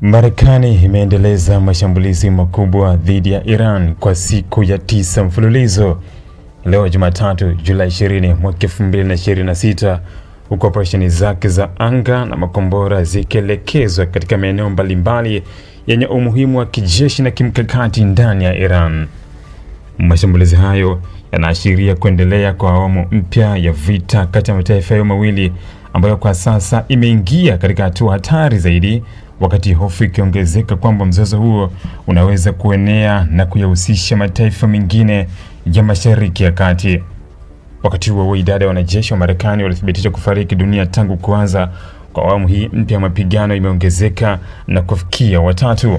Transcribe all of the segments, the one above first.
Marekani imeendeleza mashambulizi makubwa dhidi ya Iran kwa siku ya 9 mfululizo. Leo Jumatatu, Julai 20 mwaka 2026, huko operesheni zake za anga na makombora zikielekezwa katika maeneo mbalimbali yenye umuhimu wa kijeshi na kimkakati ndani ya Iran. Mashambulizi hayo yanaashiria kuendelea kwa awamu mpya ya vita kati ya mataifa hayo mawili ambayo kwa sasa imeingia katika hatua hatari zaidi, wakati hofu ikiongezeka kwamba mzozo huo unaweza kuenea na kuyahusisha mataifa mengine ya Mashariki ya Kati. Wakati huo idadi ya wanajeshi wa Marekani walithibitisha kufariki dunia tangu kuanza kwa awamu hii mpya ya mapigano imeongezeka na kufikia 3.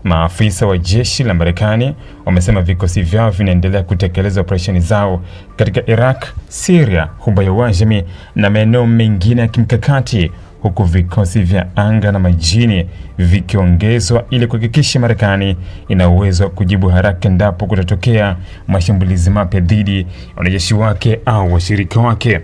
Maafisa wa jeshi la Marekani wamesema vikosi vyao vinaendelea kutekeleza operesheni zao katika Iraq, Syria, Ghuba ya Uajemi na maeneo mengine ya kimkakati, huku vikosi vya anga na majini vikiongezwa ili kuhakikisha Marekani ina uwezo wa kujibu haraka endapo kutatokea mashambulizi mapya dhidi ya wanajeshi wake au washirika wake.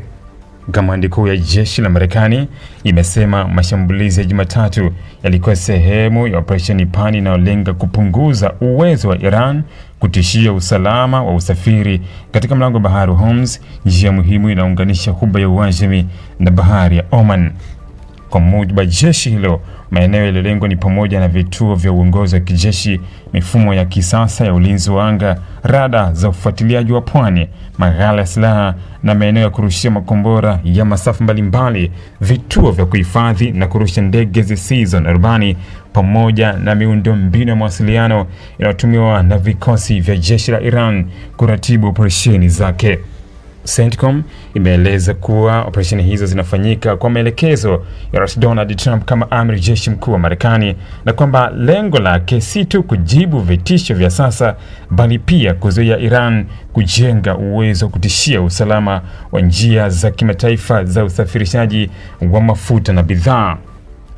Kamandi kuu ya jeshi la Marekani imesema mashambulizi ya Jumatatu yalikuwa sehemu ya operesheni pani inayolenga kupunguza uwezo wa Iran kutishia usalama wa usafiri katika mlango bahari wa Hormuz, njia muhimu inaunganisha Ghuba ya Uajemi na bahari ya Oman. Kwa mujibu wa jeshi hilo, maeneo yaliyolengwa ni pamoja na vituo vya uongozi wa kijeshi, mifumo ya kisasa ya ulinzi wa anga, rada za ufuatiliaji wa pwani, maghala ya silaha na maeneo ya kurushia makombora ya masafa mbalimbali, vituo vya kuhifadhi na kurusha ndege zisizo na rubani, pamoja na miundombinu ya mawasiliano inayotumiwa na vikosi vya jeshi la Iran kuratibu operesheni zake. CENTCOM imeeleza kuwa operesheni hizo zinafanyika kwa maelekezo ya Rais Donald Trump kama amiri jeshi mkuu wa Marekani, na kwamba lengo lake si tu kujibu vitisho vya sasa bali pia kuzuia Iran kujenga uwezo wa kutishia usalama wa njia za kimataifa za usafirishaji wa mafuta na bidhaa.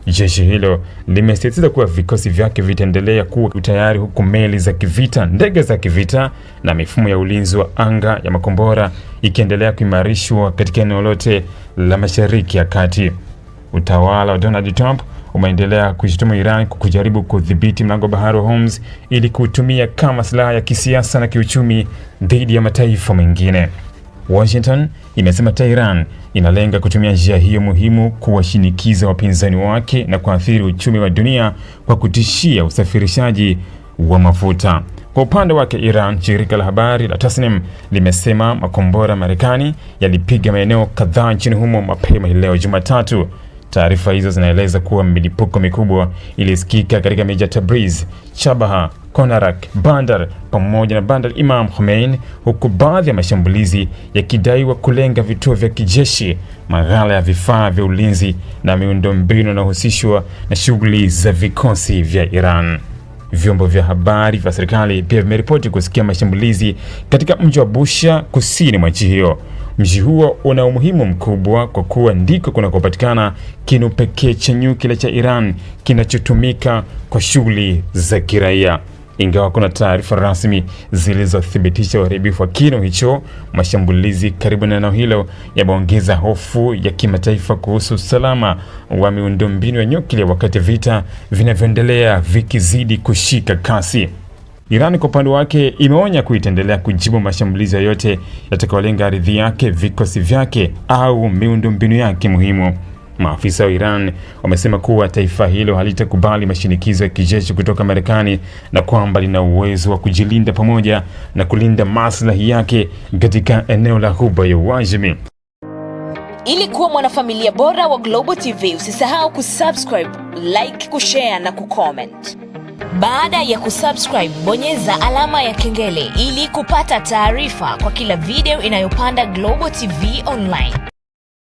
Jeshi hilo limesisitiza kuwa vikosi vyake vitaendelea kuwa tayari, huku meli za kivita, ndege za kivita na mifumo ya ulinzi wa anga ya makombora ikiendelea kuimarishwa katika eneo lote la Mashariki ya Kati. Utawala wa Donald Trump umeendelea kuishutumu Iran kwa kujaribu kudhibiti mlango bahari wa Hormuz ili kutumia kama silaha ya kisiasa na kiuchumi dhidi ya mataifa mengine. Washington imesema Tehran inalenga kutumia njia hiyo muhimu kuwashinikiza wapinzani wake na kuathiri uchumi wa dunia kwa kutishia usafirishaji wa mafuta. Kwa upande wake Iran, shirika la habari la Tasnim limesema makombora Marekani yalipiga maeneo kadhaa nchini humo mapema leo Jumatatu. Taarifa hizo zinaeleza kuwa milipuko mikubwa ilisikika katika miji ya Tabriz, Chabahar, Konarak, Bandar pamoja na Bandar Imam Khomeini, huku baadhi ya mashambulizi yakidaiwa kulenga vituo vya kijeshi, maghala ya vifaa vya ulinzi na miundombinu inayohusishwa na shughuli za vikosi vya Iran. Vyombo vya habari vya serikali pia vimeripoti kusikia mashambulizi katika mji wa Bushehr, kusini mwa nchi hiyo. Mji huo una umuhimu mkubwa kwa kuwa ndiko kunakopatikana kinu pekee cha nyuklia cha Iran kinachotumika kwa shughuli za kiraia. Ingawa kuna taarifa rasmi zilizothibitisha uharibifu wa kinu hicho, mashambulizi karibu na eneo hilo yameongeza hofu ya kimataifa kuhusu usalama wa miundombinu ya nyuklia, wakati vita vinavyoendelea vikizidi kushika kasi. Iran kwa upande wake imeonya kuwa itaendelea kujibu mashambulizi yoyote yatakayolenga ardhi yake, vikosi vyake au miundombinu yake muhimu. Maafisa wa Iran wamesema kuwa taifa hilo halitakubali mashinikizo ya kijeshi kutoka Marekani na kwamba lina uwezo wa kujilinda pamoja na kulinda maslahi yake katika eneo la Ghuba ya Uajemi. Ili kuwa mwanafamilia bora wa Global TV, usisahau kusubscribe, like, kushare na kucomment. Baada ya kusubscribe, bonyeza alama ya kengele ili kupata taarifa kwa kila video inayopanda Global TV Online.